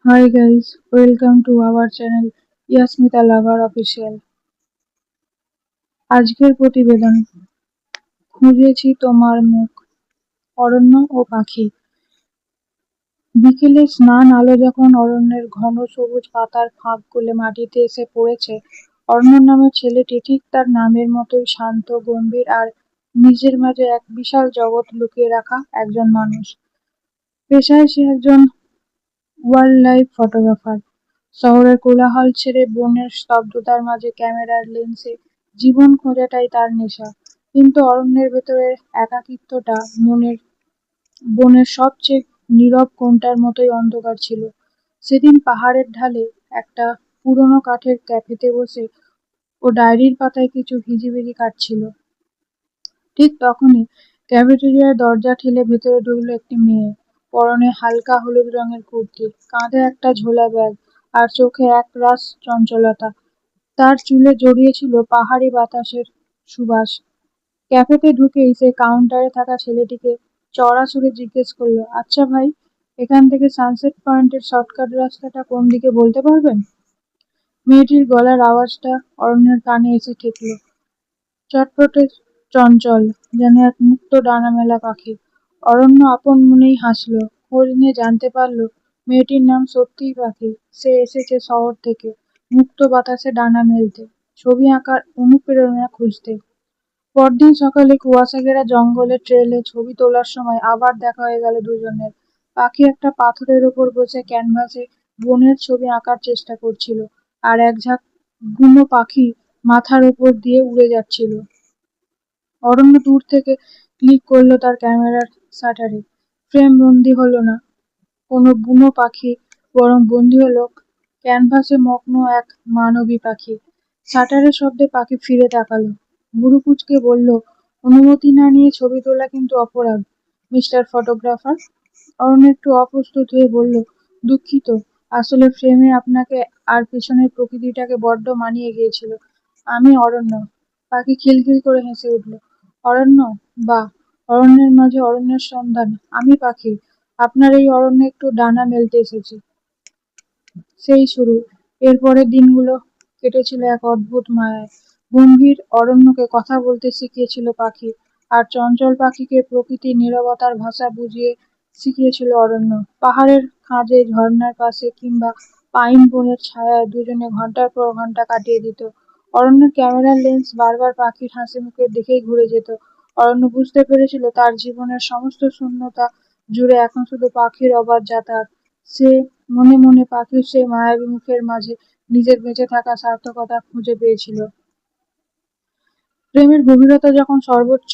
Hi guys, welcome to our channel Yasmita Lover Official. আজকের প্রতিবেদন খুঁজেছি তোমার মুখ, অরণ্য ও পাখি। বিকেলের স্নান আলো যখন অরণ্যের ঘন সবুজ পাতার ফাঁক গলে মাটিতে এসে পড়েছে, অরণ্য নামের ছেলেটি ঠিক তার নামের মতোই শান্ত, গম্ভীর আর নিজের মাঝে এক বিশাল জগৎ লুকিয়ে রাখা একজন মানুষ। পেশায় সে একজন ওয়াইল্ড লাইফ ফটোগ্রাফার। শহরের কোলাহল ছেড়ে বনের স্তব্ধতার মাঝে ক্যামেরার লেন্সে জীবন খোঁজাটাই তার নেশা। কিন্তু অরণ্যের ভেতরের একাকিত্বটা বনের সবচেয়ে নীরব কোণটার মতোই অন্ধকার ছিল। সেদিন পাহাড়ের ঢালে একটা পুরনো কাঠের ক্যাফেতে বসে ও ডায়েরির পাতায় কিছু হিজিবিজি কাটছিল। ঠিক তখনই ক্যাফেটেরিয়ার দরজা ঠেলে ভেতরে ঢুকলো একটি মেয়ে। পরনে হালকা হলুদ রঙের কুর্তি, কাঁধে একটা ঝোলা ব্যাগ আর চোখে একরাশ চঞ্চলতা। তার চুলে জড়িয়ে ছিল পাহাড়ি বাতাসের সুবাস। ক্যাফেতে ঢুকেই সে কাউন্টারে থাকা ছেলেটিকে চড়া সুরে জিজ্ঞেস করলো, আচ্ছা ভাই, এখান থেকে সানসেট পয়েন্টের শর্টকাট রাস্তাটা কোন দিকে বলতে পারবেন? মেয়েটির গলার আওয়াজটা অরণ্যের কানে এসে ঠেকল, চটপটে, চঞ্চল, যেন এক মুক্ত ডানা মেলা পাখি। অরণ্য আপন মনেই হাসল। খোঁজ নিয়ে জানতে পারল মেয়েটির নাম সত্যিই পাখি। সে এসেছে শহর থেকে মুক্ত বাতাসে ডানা মেলতে, ছবি আঁকার অনুপ্রেরণা খুঁজতে। পরদিন সকালে কুয়াশা ঘেরা জঙ্গলের ট্রেলে ছবি তোলার সময় আবার দেখা হয়ে গেল দুজনের। পাখি একটা পাথরের ওপর বসে ক্যানভাসে বনের ছবি আঁকার চেষ্টা করছিল, আর এক ঝাঁক বুনো পাখি মাথার উপর দিয়ে উড়ে যাচ্ছিল। অরণ্য দূর থেকে ক্লিক করলো তার ক্যামেরার শাটারে। ফ্রেম বন্দি হলো না কোনো বুনো পাখি, বরং বন্দি হলো ক্যানভাসে মগ্ন এক মানবী পাখি। শাটারের শব্দে পাখি ফিরে তাকালো, ভুরু কুঁচকে বলল, অনুমতি না নিয়ে ছবি তোলা কিন্তু অপরাধ, মিস্টার ফটোগ্রাফার। অরণ্য একটু অপ্রস্তুত হয়ে বলল, দুঃখিত, আসলে ফ্রেমে আপনাকে আর পেছনের প্রকৃতিটাকে বড্ড মানিয়ে গিয়েছিল। আমি অরণ্য। পাখি খিলখিল করে হেসে উঠল। অরণ্য? বাহ! অরণ্যের মাঝে অরণ্যের সন্ধান। আমি পাখি, আপনার এই অরণ্যে একটু ডানা মেলতে এসেছি। সেই শুরু। এর পরের দিনগুলো কেটেছিল এক অদ্ভুত মায়ায়। গম্ভীর অরণ্যকে কথা বলতে শিখিয়েছিল পাখি, আর চঞ্চল পাখিকে প্রকৃতির নীরবতার ভাষা বুঝিয়ে শিখিয়েছিল অরণ্য। পাহাড়ের খাঁজে, ঝর্ণার পাশে কিংবা পাইন বনের ছায়ায় দুজনে ঘন্টার পর ঘন্টা কাটিয়ে দিত। অরণ্যের ক্যামেরার লেন্স বারবার পাখির হাসি মুখের দিকেই ঘুরে যেত। অরণ্য বুঝতে পেরেছিল তার জীবনের সমস্ত শূন্যতা জুড়ে এখন শুধু পাখির অবাধ যাতায়াত। সে মনে মনে পাখির সেই মায়াবী মুখের মাঝে নিজের বেঁচে থাকার সার্থকতা খুঁজে পেয়েছিল। প্রেমের গভীরতা যখন সর্বোচ্চ,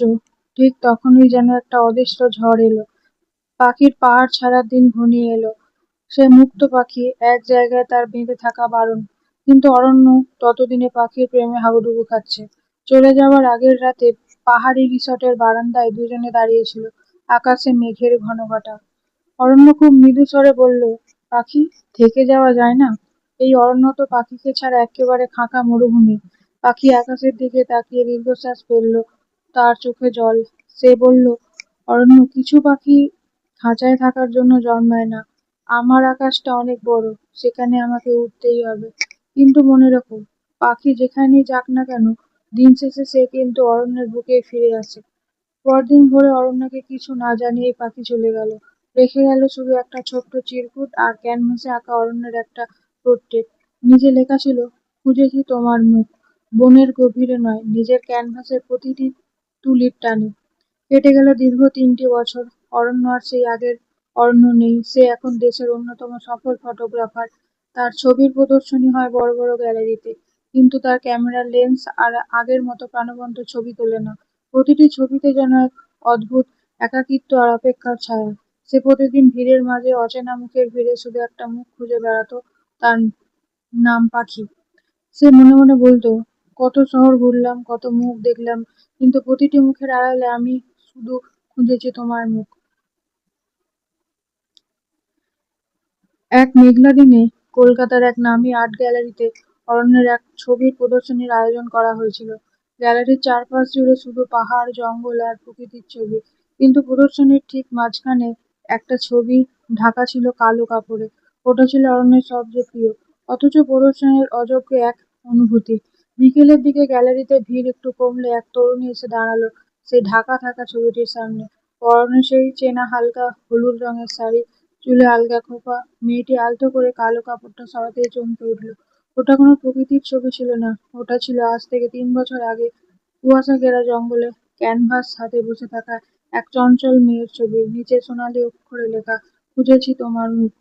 ঠিক তখনই যেন একটা অদৃশ্য ঝড় এলো। পাখির পাহাড় ছাড়ার দিন ঘনিয়ে এলো। সে মুক্ত পাখি, এক জায়গায় তার বেঁধে থাকা বারণ। কিন্তু অরণ্য ততদিনে পাখির প্রেমে হাবুডুবু খাচ্ছে। চলে যাওয়ার আগের রাতে পাহাড়ি রিসর্টের বারান্দায় দুজনে দাঁড়িয়েছিল, আকাশে মেঘের ঘনঘটা। অরণ্য খুব মৃদু স্বরে বলল, পাখি, থেকে যাওয়া যায় না? এই অরণ্য তো পাখিকে ছাড়া একেবারে ফাঁকা মরুভূমি। পাখি আকাশের দিকে তাকিয়ে দীর্ঘশ্বাস ফেলল, তার চোখে জল। সে বলল, অরণ্য, কিছু পাখি খাঁচায় থাকার জন্য জন্মায় না। আমার আকাশটা অনেক বড়, সেখানে আমাকে উঠতেই হবে। কিন্তু মনে রেখো, পাখি যেখানেই যাক না কেন, দিন শেষে সে কিন্তু অরণ্যের বুকেই ফিরে আসে। পরদিন ভোরে অরণ্যকে কিছু না জানিয়েই পাখি চলে গেল। রেখে গেল শুধু একটা ছোট্ট চিরকুট আর ক্যানভাসে আঁকা অরণ্যের একটা পোর্ট্রেট। নিচে লেখা ছিল, খুঁজেছি তোমার মুখ, বনের গভীরে নয়, নিজের ক্যানভাসের প্রতিটি তুলির টানে। কেটে গেল দীর্ঘ 3টি বছর। অরণ্য আর সেই আগের অরণ্য নেই। সে এখন দেশের অন্যতম সফল ফটোগ্রাফার। তার ছবির প্রদর্শনী হয় বড় বড় গ্যালারিতে, কিন্তু তার ক্যামেরার লেন্স আর আগের মতো প্রাণবন্ত ছবি তোলে না। প্রতিটি ছবিতে যেন এক অদ্ভুত একাকিত্ব আর অপেক্ষার ছায়া। সে প্রতিদিন ভিড়ের মাঝে অচেনা মুখের ভিড়ে শুধু একটা মুখ খুঁজে বেড়াতো, তার নাম পাখি। সে মনে মনে বলতো, কত শহর ঘুরলাম, কত মুখ দেখলাম, কিন্তু প্রতিটি মুখের আড়ালে আমি শুধু খুঁজেছি তোমার মুখ। এক মেঘলা দিনে কলকাতার এক নামী আর্ট গ্যালারিতে অরণ্যের এক ছবির প্রদর্শনীর আয়োজন করা হয়েছিল। গ্যালারির চারপাশ জুড়ে শুধু পাহাড়, জঙ্গল আর প্রকৃতির ছবি। কিন্তু প্রদর্শনীর ঠিক মাঝখানে একটা ছবি ঢাকা ছিল কালো কাপড়ে। ওটা ছিল অরণ্যের সবচেয়ে প্রিয়, অথচ প্রদর্শনের অযোগ্য এক অনুভূতি। বিকেলের দিকে গ্যালারিতে ভিড় একটু কমলে এক তরুণী এসে দাঁড়ালো সেই ঢাকা থাকা ছবিটির সামনে। পরনে সেই চেনা হালকা হলুদ রঙের শাড়ি, চুলে আলগা খোঁপা। মেয়েটি আলতো করে কালো কাপড়টা সরাতেই চমকে উঠল। ওটা কোনো প্রকৃতির ছবি ছিল না, ওটা ছিল আজ থেকে 3 বছর আগে কুয়াশা ঘেরা জঙ্গলে ক্যানভাস হাতে বসে থাকা এক চঞ্চল মেয়ের ছবি। নিচে সোনালি অক্ষরে লেখা, খুঁজেছি তোমার মুখ।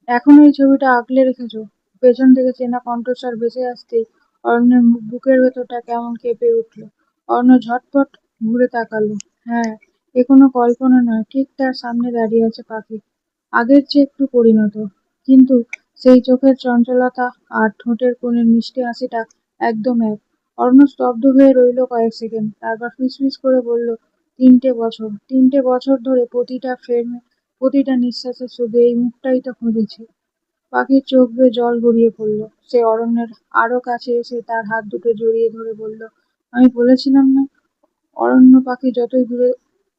এখনো এই ছবিটা আগলে রেখেছো? পেছন থেকে চেনা কণ্ঠস্বর ভেসে আসতেই অরণ্যের বুকের ভেতরটা কেমন কেঁপে উঠল। অরণ্য ঝটপট ঘুরে তাকালো। হ্যাঁ, এ কোনো কল্পনা নয়, ঠিক তার সামনে দাঁড়িয়ে আছে পাখি। আগের চেয়ে একটু পরিণত, কিন্তু সেই চোখের চঞ্চলতা আর ঠোঁটের কোণের মিষ্টি হাসিটা একদম এক। অরণ্য স্তব্ধ হয়ে রইল কয়েক সেকেন্ড, তারপর ফিসফিস করে বলল, 3টে বছর, 3টে বছর ধরে প্রতিটা ফ্রেমে, প্রতিটা নিঃশ্বাসে শুধু এই মুখটাই তো খুঁজেছি। পাখির চোখ বেয়ে জল গড়িয়ে পড়ল। সে অরণ্যের আরো কাছে এসে তার হাত দুটো জড়িয়ে ধরে বলল, আমি বলেছিলাম না, অরণ্য পাখি যতই দূরে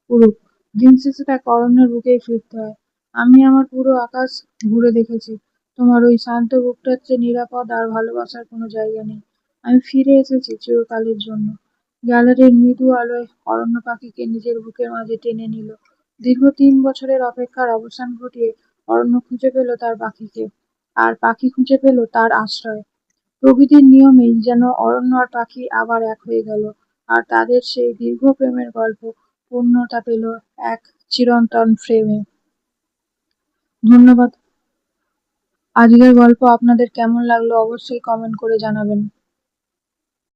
উড়ুক, দিন শেষে তাকে অরণ্যের বুকেই ফিরতে হয়। আমি আমার পুরো আকাশ ঘুরে দেখেছি, তোমার ওই শান্ত বুকটার চেয়ে নিরাপদ আর ভালোবাসার কোনো জায়গা নেই। আমি ফিরে এসেছি চিরকালের জন্য। গ্যালারির মৃদু আলোয় অরণ্য পাখিকে নিজের বুকের মাঝে টেনে নিল। দীর্ঘ 3 বছরের অপেক্ষার অবসান ঘটিয়ে অরণ্য খুঁজে পেল তার পাখিকে, আর পাখি খুঁজে পেল তার আশ্রয়। প্রকৃতির নিয়মেই যেন অরণ্য আর পাখি আবার এক হয়ে গেল, আর তাদের সেই দীর্ঘ প্রেমের গল্প পূর্ণতা পেল এক চিরন্তন ফ্রেমে। ধন্যবাদ। আজকের গল্প আপনাদের কেমন লাগলো অবশ্যই কমেন্ট করে জানাবেন।